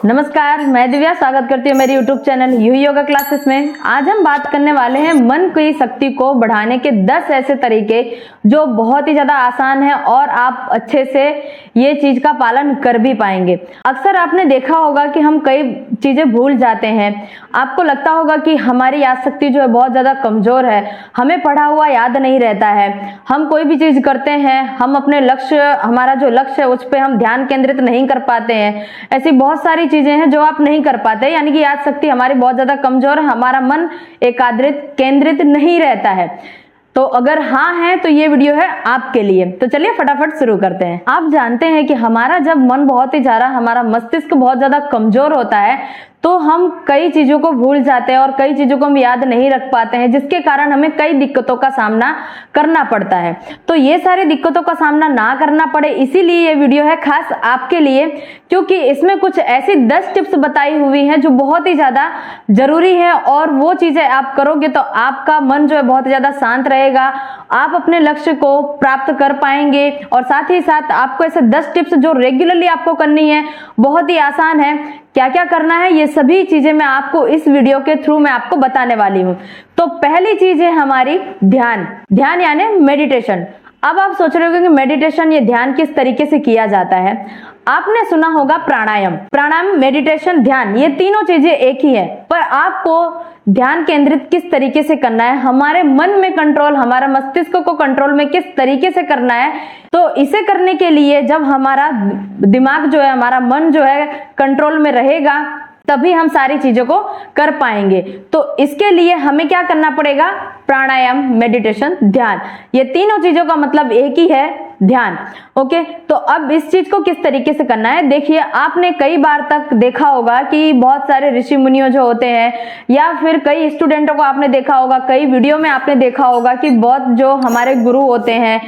नमस्कार, मैं दिव्या स्वागत करती हूँ मेरी YouTube channel you yoga classes में। आज हम बात करने वाले हैं मन की शक्ति को बढ़ाने के 10 ऐसे तरीके जो बहुत ही ज्यादा आसान है और आप अच्छे से ये चीज का पालन कर भी पाएंगे। अक्सर आपने देखा होगा कि हम कई चीजें भूल जाते हैं। आपको लगता होगा कि हमारी याद शक्ति जो है बहुत ज्यादा कमजोर है, हमें पढ़ा हुआ याद नहीं रहता है। हम कोई भी चीज करते हैं, हम अपने लक्ष्य, हमारा जो लक्ष्य है उस पर हम ध्यान केंद्रित नहीं कर पाते हैं। ऐसी बहुत सारी चीजें हैं जो आप नहीं कर पाते, यानी कि याद शक्ति हमारी बहुत ज्यादा कमजोर है, हमारा मन एकाग्रित केंद्रित नहीं रहता है। तो अगर हाँ है तो ये वीडियो है आपके लिए। तो चलिए फटाफट शुरू करते हैं। आप जानते हैं कि हमारा जब मन बहुत ही ज्यादा, हमारा मस्तिष्क बहुत ज्यादा कमजोर होता है तो हम कई चीजों को भूल जाते हैं और कई चीजों को हम याद नहीं रख पाते हैं, जिसके कारण हमें कई दिक्कतों का सामना करना पड़ता है। तो ये सारी दिक्कतों का सामना ना करना पड़े, इसीलिए ये वीडियो है खास आपके लिए, क्योंकि इसमें कुछ ऐसी 10 टिप्स बताई हुई हैं जो बहुत ही ज्यादा जरूरी है और वो चीजें आप करोगे तो आपका मन जो है बहुत ज्यादा शांत रहेगा, आप अपने लक्ष्य को प्राप्त कर पाएंगे। और साथ ही साथ आपको ऐसे 10 टिप्स जो रेगुलरली आपको करनी है, बहुत ही आसान है। क्या क्या करना है ये सभी चीजें मैं आपको इस वीडियो के थ्रू मैं आपको बताने वाली हूँ। तो पहली चीज है हमारी ध्यान। ध्यान यानी मेडिटेशन। अब आप सोच रहे होंगे कि मेडिटेशन, ये ध्यान किस तरीके से किया जाता है। आपने सुना होगा प्राणायाम, मेडिटेशन, ध्यान, ये तीनों चीजें एक ही है, पर आपको ध्यान केंद्रित किस तरीके से करना है, हमारे मन में कंट्रोल, हमारा मस्तिष्क को कंट्रोल में किस तरीके से करना है। तो इसे करने के लिए जब हमारा दिमाग जो है, हमारा मन जो है कंट्रोल में रहेगा, तभी हम सारी चीजों को कर पाएंगे। तो इसके लिए हमें क्या करना पड़ेगा? प्राणायाम, मेडिटेशन, ध्यान, ये तीनों चीजों का मतलब एक ही है, ध्यान। ओके, तो अब इस चीज को किस तरीके से करना है, देखिए आपने कई बार तक देखा होगा कि बहुत सारे ऋषि मुनियों जो होते हैं, या फिर कई स्टूडेंटों को आपने देखा होगा, कई वीडियो में आपने देखा होगा कि बहुत जो हमारे गुरु होते हैं,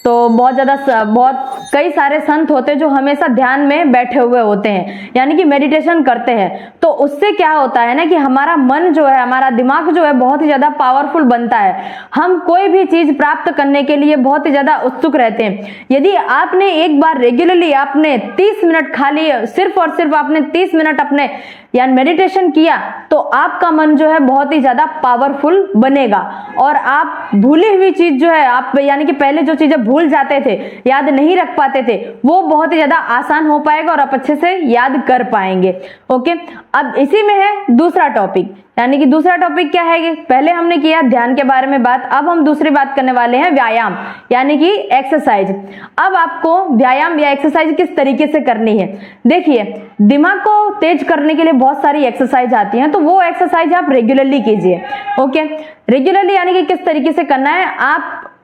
तो बहुत कई सारे संत होते हैं जो हमेशा ध्यान में बैठे हुए होते हैं, यानी कि मेडिटेशन करते हैं। तो उससे क्या होता है ना कि हमारा मन जो है, हमारा दिमाग जो है बहुत ही ज्यादा पावरफुल बनता है। हम कोई भी चीज प्राप्त करने के लिए बहुत ही ज्यादा उत्सुक रहते हैं। यदि आपने एक बार रेगुलरली आपने 30 मिनट खाली, सिर्फ और सिर्फ आपने 30 मिनट अपने यानी मेडिटेशन किया, तो आपका मन जो है बहुत ही ज्यादा पावरफुल बनेगा और आप भूली हुई चीज जो है, आप यानी कि पहले जो चीजें भूल जाते थे, याद नहीं रख पाते थे, वो बहुत ही ज्यादा आसान हो पाएगा और आप अच्छे से याद कर पाएंगे। ओके, अब इसी में है दूसरा टॉपिक, यानी कि दूसरा टॉपिक क्या है कि पहले हमने किया ध्यान के बारे में बात, अब हम दूसरी बात करने वाले हैं व्यायाम, यानी कि एक्सरसाइज। अब आपको व्यायाम या एक्सरसाइज किस तरीके से करनी है, देखिए दिमाग को तेज करने के लिए बहुत सारी एक्सरसाइज आती हैं, तो वो एक्सरसाइज आप रेगुलरली कीजिए। ओके, रेगुलरली यानी कि किस तरीके से करना है,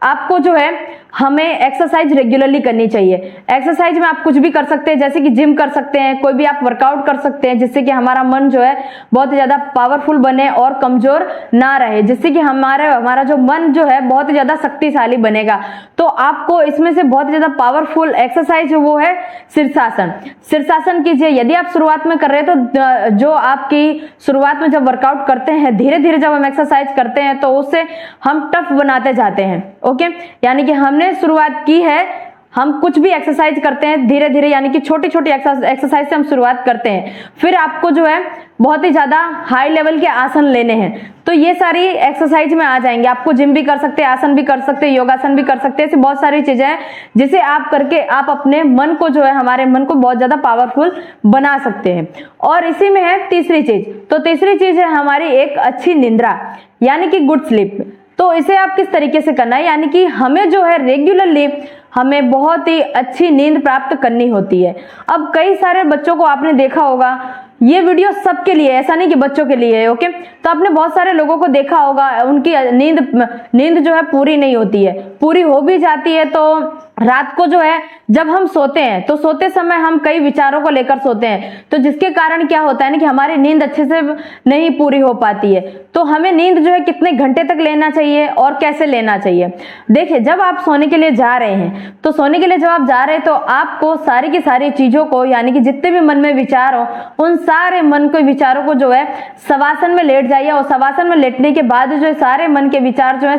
आपको जो है हमें एक्सरसाइज रेगुलरली करनी चाहिए। एक्सरसाइज में आप कुछ भी कर सकते हैं, जैसे कि जिम कर सकते हैं, कोई भी आप वर्कआउट कर सकते हैं, जिससे कि हमारा मन जो है बहुत ज्यादा पावरफुल बने और कमजोर ना रहे, जिससे कि हमारा जो मन जो है बहुत ज्यादा शक्तिशाली बनेगा। तो आपको इसमें से बहुत ज्यादा पावरफुल एक्सरसाइज वो है शीर्षासन। शीर्षासन कीजिए। यदि आप शुरुआत में कर रहे हैं तो जो आपकी शुरुआत में जब वर्कआउट करते हैं, धीरे धीरे जब हम एक्सरसाइज करते हैं तो उससे हम टफ बनाते जाते हैं। ओके, यानी कि हमने शुरुआत की है, हम कुछ भी एक्सरसाइज करते हैं धीरे धीरे, यानी कि छोटी छोटी एक्सरसाइज से हम शुरुआत करते हैं, फिर आपको जो है बहुत ही ज्यादा हाई लेवल के आसन लेने हैं, तो ये सारी एक्सरसाइज में आ जाएंगे। आपको जिम भी कर सकते हैं, आसन भी कर सकते हैं, योगासन भी कर सकते हैं, ऐसी बहुत सारी चीजें हैं जिसे आप करके आप अपने मन को जो है, हमारे मन को बहुत ज्यादा पावरफुल बना सकते हैं। और इसी में है तीसरी चीज, तो तीसरी चीज है हमारी एक अच्छी निद्रा, यानी कि गुड स्लीप। तो इसे आप किस तरीके से करना है, यानी कि हमें जो है रेगुलरली हमें बहुत ही अच्छी नींद प्राप्त करनी होती है। अब कई सारे बच्चों को आपने देखा होगा, ये वीडियो सबके लिए, ऐसा नहीं कि बच्चों के लिए है। ओके, तो आपने बहुत सारे लोगों को देखा होगा, उनकी नींद जो है पूरी नहीं होती है, पूरी हो भी जाती है तो रात को जो है जब हम सोते हैं तो सोते समय हम कई विचारों को लेकर सोते हैं, तो जिसके कारण क्या होता है ना कि हमारी नींद अच्छे से नहीं पूरी हो पाती है। तो हमें नींद जो है कितने घंटे तक लेना चाहिए और कैसे लेना चाहिए, देखिए जब आप सोने के लिए जा रहे हैं, तो सोने के लिए जब आप जा रहे हैं तो आपको सारी की सारी चीजों को, यानी कि जितने भी मन में विचार हो, उन सारे मन के विचारों को जो है शवासन में लेट जाइए और शवासन में लेटने के बाद जो है सारे मन के विचार जो है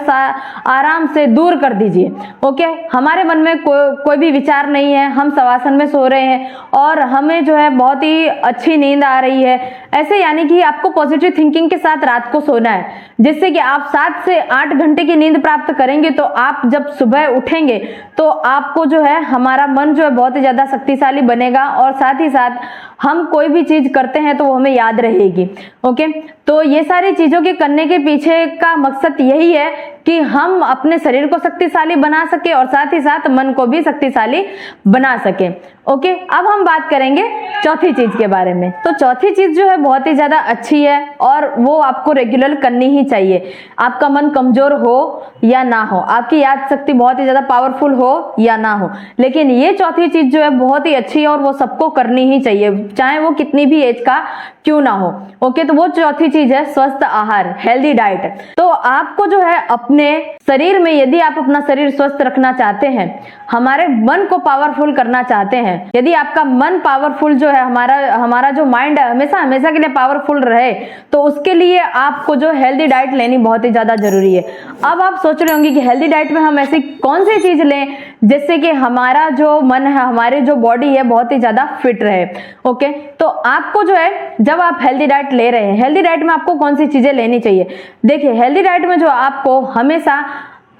आराम से दूर कर दीजिए। ओके, हमारे मन में कोई भी विचार नहीं है, हम शवासन में सो रहे हैं और हमें जो है बहुत ही अच्छी नींद आ रही है। ऐसे यानी कि आपको पॉजिटिव थिंकिंग के साथ रात को सोना है, जिससे कि आप 7 से 8 घंटे की नींद प्राप्त करेंगे। तो आप जब सुबह उठेंगे तो आपको जो है हमारा मन जो है बहुत ही ज्यादा शक्तिशाली बनेगा और साथ ही साथ हम कोई भी चीज करते हैं तो वो हमें याद रहेगी। ओके, तो ये सारी चीजों के करने के पीछे का मकसद यही है कि हम अपने शरीर को शक्तिशाली बना सके और साथ ही साथ मन को भी शक्तिशाली बना सके। ओके, अब हम बात करेंगे चौथी चीज के बारे में। तो चौथी चीज जो है बहुत ही ज्यादा अच्छी है और वो आपको रेगुलर करनी ही चाहिए। आपका मन कमजोर हो या ना हो, आपकी याद शक्ति बहुत ही ज्यादा पावरफुल हो या ना हो, लेकिन ये चौथी चीज जो है बहुत ही अच्छी है और वो सबको करनी ही चाहिए, चाहे वो कितनी भी एज का क्यों ना हो। ओके, तो वो चौथी चीज है स्वस्थ आहार, हेल्दी डाइट। तो आपको जो है अपने शरीर में, यदि आप अपना शरीर स्वस्थ रखना चाहते हैं, हमारे मन को पावरफुल करना चाहते हैं, यदि आपका मन पावरफुल जो है, हमारा जो माइंड है हमेशा के लिए पावरफुल रहे, तो उसके लिए आपको जो हेल्दी डाइट लेनी बहुत ही ज्यादा जरूरी है। अब आप सोच रहे होंगे कि हेल्दी डाइट में हम ऐसी कौन सी चीज लें जिससे कि हमारा जो मन है, हमारी जो बॉडी है बहुत ही ज्यादा फिट रहे। ओके, तो आपको जो है जब आप हेल्दी डाइट ले रहे हैं, हेल्दी डाइट में आपको कौन सी चीजें लेनी चाहिए? देखिए, हेल्दी डाइट में जो आपको हमेशा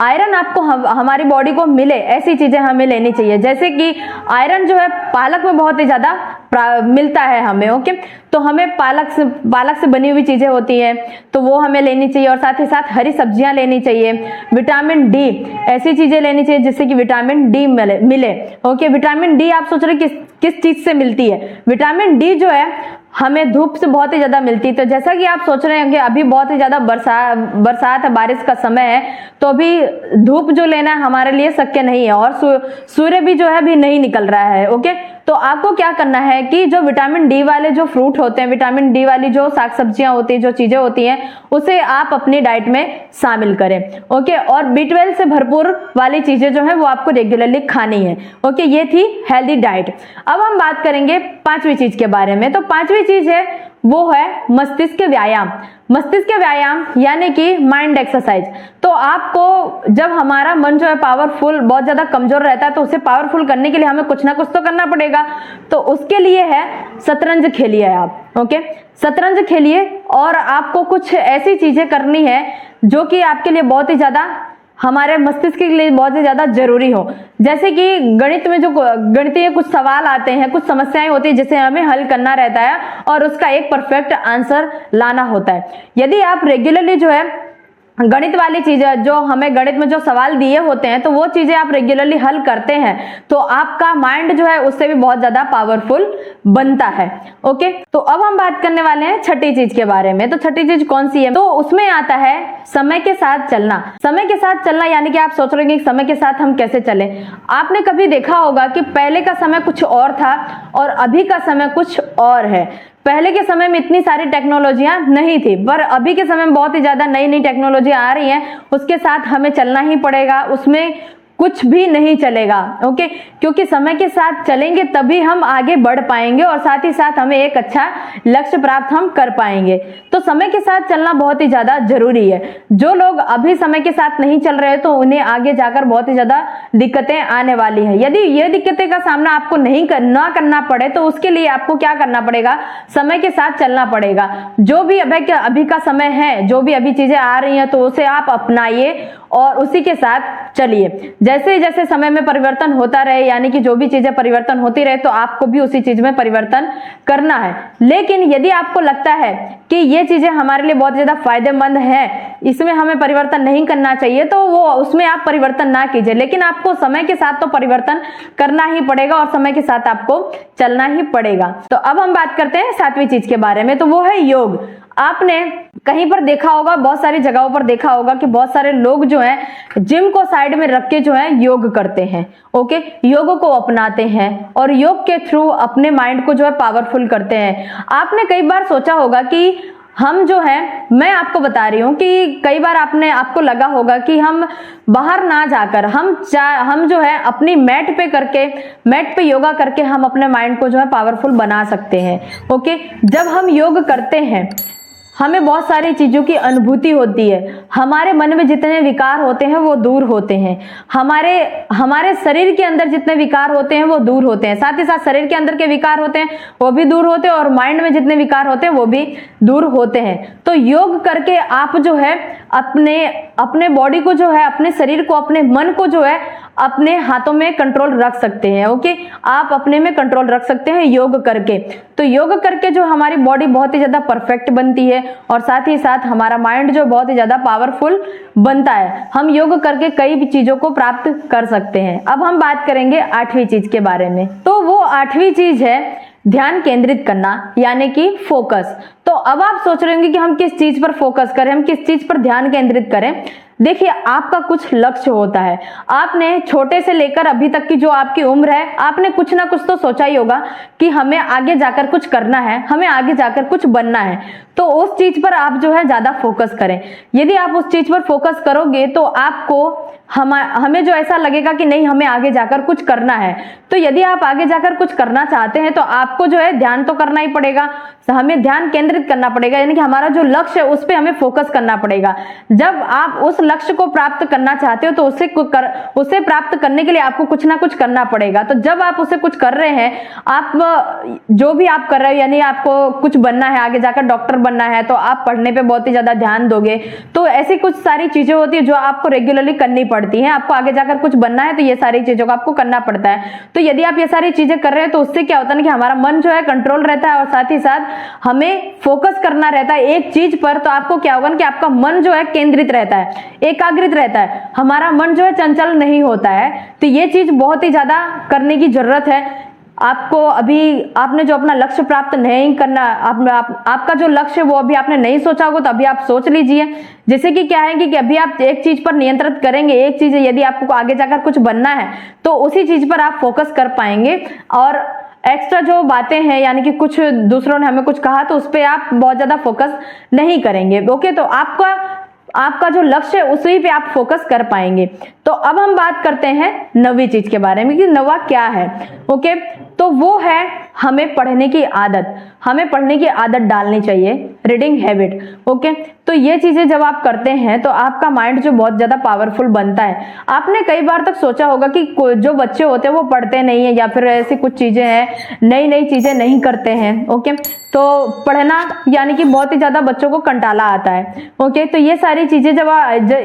आयरन आपको हमारी बॉडी को मिले ऐसी चीजें हमें लेनी चाहिए, जैसे कि आयरन जो है पालक में बहुत ही ज्यादा मिलता है हमें। ओके, तो हमें पालक से बनी हुई चीजें होती हैं तो वो हमें लेनी चाहिए और साथ ही साथ हरी सब्जियां लेनी चाहिए। विटामिन डी, ऐसी चीजें लेनी चाहिए जिससे कि विटामिन डी मिले। ओके, विटामिन डी आप सोच रहे किस चीज से मिलती है? विटामिन डी जो है हमें धूप से बहुत ही ज्यादा मिलती है। तो जैसा कि आप सोच रहे हैं कि अभी बहुत ही ज्यादा बरसात है, बारिश का समय है, तो अभी धूप जो लेना हमारे लिए शक्य नहीं है और सूर्य भी जो है अभी नहीं निकल रहा है। ओके, तो आपको क्या करना है कि जो विटामिन डी वाले जो फ्रूट होते हैं, विटामिन डी वाली जो साग सब्जियां होती है, जो चीजें होती हैं, उसे आप अपनी डाइट में शामिल करें। ओके, और B12 से भरपूर वाली चीजें जो है वो आपको रेगुलरली खानी है। ओके, ये थी हेल्दी डाइट। अब हम बात करेंगे पांचवी चीज के बारे में। तो पांचवी चीज है वो है मस्तिष्क व्यायाम। मस्तिष्क व्यायाम यानी कि माइंड एक्सरसाइज। तो आपको जब हमारा मन जो है पावरफुल बहुत ज्यादा कमजोर रहता है तो उसे पावरफुल करने के लिए हमें कुछ ना कुछ तो करना पड़ेगा। तो उसके लिए है शतरंज खेलिए आप। ओके, शतरंज खेलिए और आपको कुछ ऐसी चीजें करनी है जो कि आपके लिए बहुत ही ज्यादा, हमारे मस्तिष्क के लिए बहुत ही ज्यादा जरूरी हो। जैसे कि गणित में जो गणितीय कुछ सवाल आते हैं, कुछ समस्याएं होती है जिसे हमें हल करना रहता है और उसका एक परफेक्ट आंसर लाना होता है। यदि आप रेगुलरली जो है गणित वाली चीजें, जो हमें गणित में जो सवाल दिए होते हैं, तो वो चीजें आप रेगुलरली हल करते हैं तो आपका माइंड जो है उससे भी बहुत ज्यादा पावरफुल बनता है। ओके, तो अब हम बात करने वाले हैं छठी चीज के बारे में। तो छठी चीज कौन सी है? तो उसमें आता है समय के साथ चलना। समय के साथ चलना यानी कि आप सोच रहे हैं कि समय के साथ हम कैसे चलें। आपने कभी देखा होगा कि पहले का समय कुछ और था और अभी का समय कुछ और है। पहले के समय में इतनी सारी टेक्नोलॉजियां नहीं थी, पर अभी के समय में बहुत ही ज्यादा नई नई टेक्नोलॉजियां आ रही हैं। उसके साथ हमें चलना ही पड़ेगा, उसमें कुछ भी नहीं चलेगा। ओके, क्योंकि समय के साथ चलेंगे तभी हम आगे बढ़ पाएंगे और साथ ही साथ हमें एक अच्छा लक्ष्य प्राप्त हम कर पाएंगे। तो समय के साथ चलना बहुत ही ज्यादा जरूरी है। जो लोग अभी समय के साथ नहीं चल रहे तो उन्हें आगे जाकर बहुत ही ज्यादा दिक्कतें आने वाली है। यदि ये दिक्कतें का सामना आपको नहीं करना पड़े तो उसके लिए आपको क्या करना पड़ेगा? समय के साथ चलना पड़ेगा। जो भी अभी का समय है, जो भी अभी चीजें आ रही हैं, तो उसे आप अपनाइए और उसी के साथ चलिए। जैसे जैसे समय में परिवर्तन होता रहे, यानी कि जो भी चीजें परिवर्तन होती रहे, तो आपको भी उसी चीज में परिवर्तन करना है। लेकिन यदि आपको लगता है कि ये चीजें हमारे लिए बहुत ज्यादा फायदेमंद है, इसमें हमें परिवर्तन नहीं करना चाहिए, तो वो उसमें आप परिवर्तन ना कीजिए। लेकिन आपको समय के साथ तो परिवर्तन करना ही पड़ेगा और समय के साथ आपको चलना ही पड़ेगा। तो अब हम बात करते हैं सातवीं चीज के बारे में। तो वो है योग। आपने कहीं पर देखा होगा, बहुत सारी जगहों पर देखा होगा कि बहुत सारे लोग जो हैं जिम को साइड में रख के जो है योग करते हैं। ओके, योग को अपनाते हैं और योग के थ्रू अपने माइंड को जो है पावरफुल करते हैं। आपने कई बार सोचा होगा कि हम जो है, मैं आपको बता रही हूँ कि कई बार आपको लगा होगा कि हम बाहर ना जाकर हम जो है अपनी मैट पे योगा करके हम अपने माइंड को जो है पावरफुल बना सकते हैं। ओके, जब हम योग करते हैं हमें बहुत सारी चीजों की होती है। हमारे मन में जितने विकार होते हैं वो दूर होते हैं, हमारे शरीर के अंदर जितने विकार होते हैं वो दूर होते हैं, साथ ही साथ शरीर के अंदर के विकार होते हैं वो भी दूर होते हैं, और माइंड में जितने विकार होते हैं वो भी दूर होते हैं। तो योग करके आप जो है अपने बॉडी को जो है, अपने शरीर को, अपने मन को जो है अपने हाथों में कंट्रोल रख सकते हैं। ओके, आप अपने में कंट्रोल रख सकते हैं योग करके। तो योग करके जो हमारी बॉडी बहुत ही ज्यादा परफेक्ट बनती है, और साथ ही साथ हमारा माइंड जो बहुत ही ज्यादा पावरफुल बनता है। हम योग करके कई भी चीजों को प्राप्त कर सकते हैं। अब हम बात करेंगे 8वीं चीज के बारे में। तो वो 8वीं चीज है ध्यान केंद्रित करना, यानी कि फोकस। तो अब आप सोच रहे होंगे कि हम किस चीज पर फोकस करें, हम किस चीज पर ध्यान केंद्रित करें। देखिए, आपका कुछ लक्ष्य होता है। आपने छोटे से लेकर अभी तक की जो आपकी उम्र है, आपने कुछ ना कुछ तो सोचा ही होगा कि हमें आगे जाकर कुछ करना है, हमें आगे जाकर कुछ बनना है। तो उस चीज पर आप जो है ज्यादा फोकस करें। यदि आप उस चीज पर फोकस करोगे तो आपको हमें जो ऐसा लगेगा कि नहीं, हमें आगे जाकर कुछ करना है। तो यदि आप आगे जाकर कुछ करना चाहते हैं तो आपको जो है ध्यान तो करना ही पड़ेगा, हमें ध्यान केंद्रित करना पड़ेगा, यानी कि हमारा जो लक्ष्य है उस पर हमें फोकस करना पड़ेगा। जब आप उस लक्ष्य को प्राप्त करना चाहते हो तो उसे प्राप्त करने के लिए आपको कुछ ना कुछ करना पड़ेगा। तो जब आप उसे कुछ कर रहे हैं, आप जो भी आप कर रहे हो, यानी आपको कुछ बनना है, आगे जाकर डॉक्टर बनना है, तो आप पढ़ने पे बहुत ही ज्यादा ध्यान दोगे। तो ऐसी कुछ सारी चीजें होती है जो आपको रेगुलरली करनी पड़ती है। आपको आगे जाकर कुछ बनना है तो ये सारी चीजों को आपको करना पड़ता है। तो यदि आप ये सारी चीजें कर रहे हैं तो उससे क्या होता है कि हमारा मन जो है कंट्रोल रहता है, और साथ ही साथ हमें फोकस करना रहता है एक चीज पर। तो आपको क्या होगा कि आपका मन जो है केंद्रित रहता है, एकाग्रित रहता है, हमारा मन जो है चंचल नहीं होता है। तो ये चीज बहुत ही ज्यादा करने की जरूरत है आपको। अभी आपने जो अपना लक्ष्य प्राप्त नहीं करना, आपका जो लक्ष्य वो अभी आपने नहीं सोचा होगा, तो अभी आप सोच लीजिए। जैसे कि क्या है कि अभी आप एक चीज पर नियंत्रित करेंगे, एक चीज यदि आपको आगे जाकर कुछ बनना है तो उसी चीज पर आप फोकस कर पाएंगे। और एक्स्ट्रा जो बातें हैं, यानी कि कुछ दूसरों ने हमें कुछ कहा तो उस पर आप बहुत ज्यादा फोकस नहीं करेंगे। ओके, तो आपका जो लक्ष्य है उसी पे आप फोकस कर पाएंगे। तो अब हम बात करते हैं 9वीं चीज के बारे में कि 9वां क्या है। ओके, तो वो है हमें पढ़ने की आदत। हमें पढ़ने की आदत डालनी चाहिए, रीडिंग हैबिट। ओके, तो ये चीजें जब आप करते हैं तो आपका माइंड जो बहुत ज्यादा पावरफुल बनता है। आपने कई बार तक सोचा होगा कि जो बच्चे होते हैं वो पढ़ते नहीं है, या फिर ऐसी कुछ चीजें हैं, नई नई चीजें नहीं करते हैं। ओके, तो पढ़ना यानी कि बहुत ही ज्यादा बच्चों को कंटाला आता है। ओके, तो ये सारी चीजें जब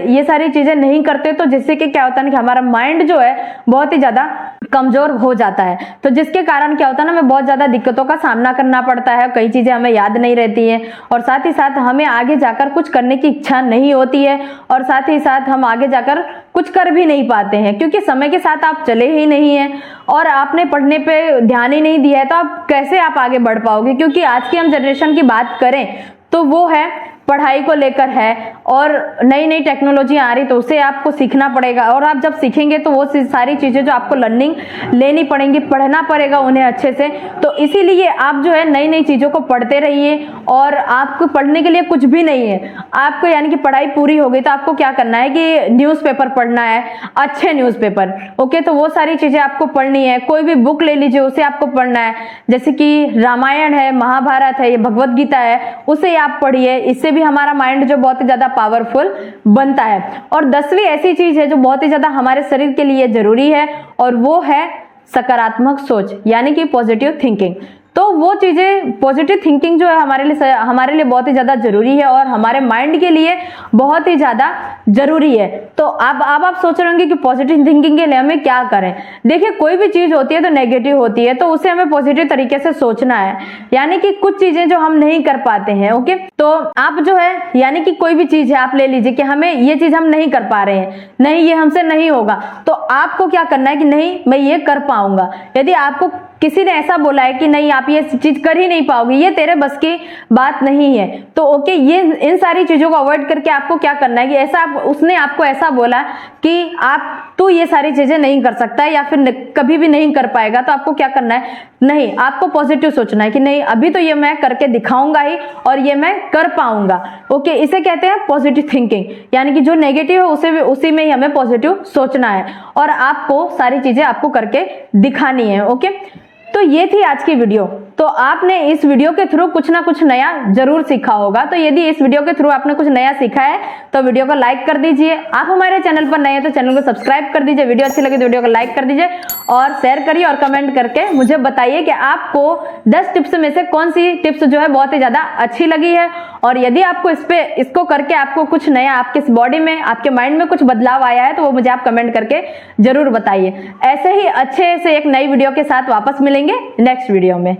ये सारी चीजें नहीं करते तो जिससे कि क्या होता है कि हमारा माइंड जो है बहुत ही ज्यादा कमजोर हो जाता है। तो जिसके कारण क्या होता है ना, हमें बहुत ज्यादा दिक्कतों का सामना करना पड़ता है, कई चीजें हमें याद नहीं रहती हैं, और साथ ही साथ हमें आगे जाकर कुछ करने की इच्छा नहीं होती है, और साथ ही साथ हम आगे जाकर कुछ कर भी नहीं पाते हैं, क्योंकि समय के साथ आप चले ही नहीं हैं और आपने पढ़ने पे ध्यान ही नहीं दिया है। तो आप कैसे आगे बढ़ पाओगे? क्योंकि आज की हम जनरेशन की बात करें तो वो है पढ़ाई को लेकर है, और नई नई टेक्नोलॉजी आ रही तो उसे आपको सीखना पड़ेगा, और आप जब सीखेंगे तो वो सारी चीजें जो आपको लर्निंग लेनी पड़ेंगी, पढ़ना पड़ेगा उन्हें अच्छे से। तो इसीलिए आप जो है नई नई चीजों को पढ़ते रहिए, और आपको पढ़ने के लिए कुछ भी नहीं है आपको, यानी कि पढ़ाई पूरी हो गई तो आपको क्या करना है कि न्यूज़पेपर पढ़ना है, अच्छे न्यूज़पेपर। ओके, तो वो सारी चीजें आपको पढ़नी है। कोई भी बुक ले लीजिए, उसे आपको पढ़ना है, जैसे कि रामायण है, महाभारत है, ये भगवत गीता है, उसे आप पढ़िए। इससे भी हमारा माइंड जो बहुत ही ज्यादा पावरफुल बनता है। और 10वीं ऐसी चीज है जो बहुत ही ज्यादा हमारे शरीर के लिए जरूरी है, और वो है सकारात्मक सोच, यानी कि पॉजिटिव थिंकिंग। तो वो चीजें, पॉजिटिव थिंकिंग जो है हमारे लिए बहुत ही ज्यादा जरूरी है, और हमारे माइंड के लिए बहुत ही ज्यादा जरूरी है। तो अब आप सोच रहे होंगे कि पॉजिटिव थिंकिंग के लिए हमें क्या करें। देखिए, कोई भी चीज होती है तो नेगेटिव होती है, तो उसे हमें पॉजिटिव तरीके से सोचना है, यानी कि कुछ चीजें जो हम नहीं कर पाते हैं। ओके, तो आप जो है, यानी कि कोई भी चीज है आप ले लीजिए कि हमें ये चीज हम नहीं कर पा रहे हैं, नहीं ये हमसे नहीं होगा, तो आपको क्या करना है कि नहीं मैं ये कर पाऊंगा। यदि आपको किसी ने ऐसा बोला है कि नहीं आप ये चीज कर ही नहीं पाओगे, ये तेरे बस की बात नहीं है, तो ओके ये इन सारी चीजों को अवॉइड करके आपको क्या करना है कि ऐसा उसने आपको ऐसा बोला कि तू ये सारी चीजें नहीं कर सकता है या फिर कभी भी नहीं कर पाएगा, तो आपको क्या करना है, नहीं आपको पॉजिटिव सोचना है कि नहीं अभी तो ये मैं करके दिखाऊंगा ही और ये मैं कर पाऊंगा। ओके, इसे कहते हैं पॉजिटिव थिंकिंग, यानी कि जो नेगेटिव है उसी में ही हमें पॉजिटिव सोचना है और आपको सारी चीजें आपको करके दिखानी है। ओके, तो ये थी आज की वीडियो। तो आपने इस वीडियो के थ्रू कुछ ना कुछ नया जरूर सीखा होगा। तो यदि इस वीडियो के थ्रू आपने कुछ नया सीखा है तो वीडियो को लाइक कर दीजिए। आप हमारे चैनल पर नए हैं तो चैनल को सब्सक्राइब कर दीजिए। वीडियो अच्छी लगी तो वीडियो को लाइक कर दीजिए और शेयर करिए और कमेंट करके मुझे बताइए कि आपको 10 टिप्स में से कौन सी टिप्स जो है बहुत ही ज्यादा अच्छी लगी है, और यदि आपको इसको करके आपको कुछ नया आपके बॉडी में, आपके माइंड में कुछ बदलाव आया है तो वो मुझे आप कमेंट करके जरूर बताइए। ऐसे ही अच्छे से एक नई वीडियो के साथ वापस मिलेंगे नेक्स्ट वीडियो में।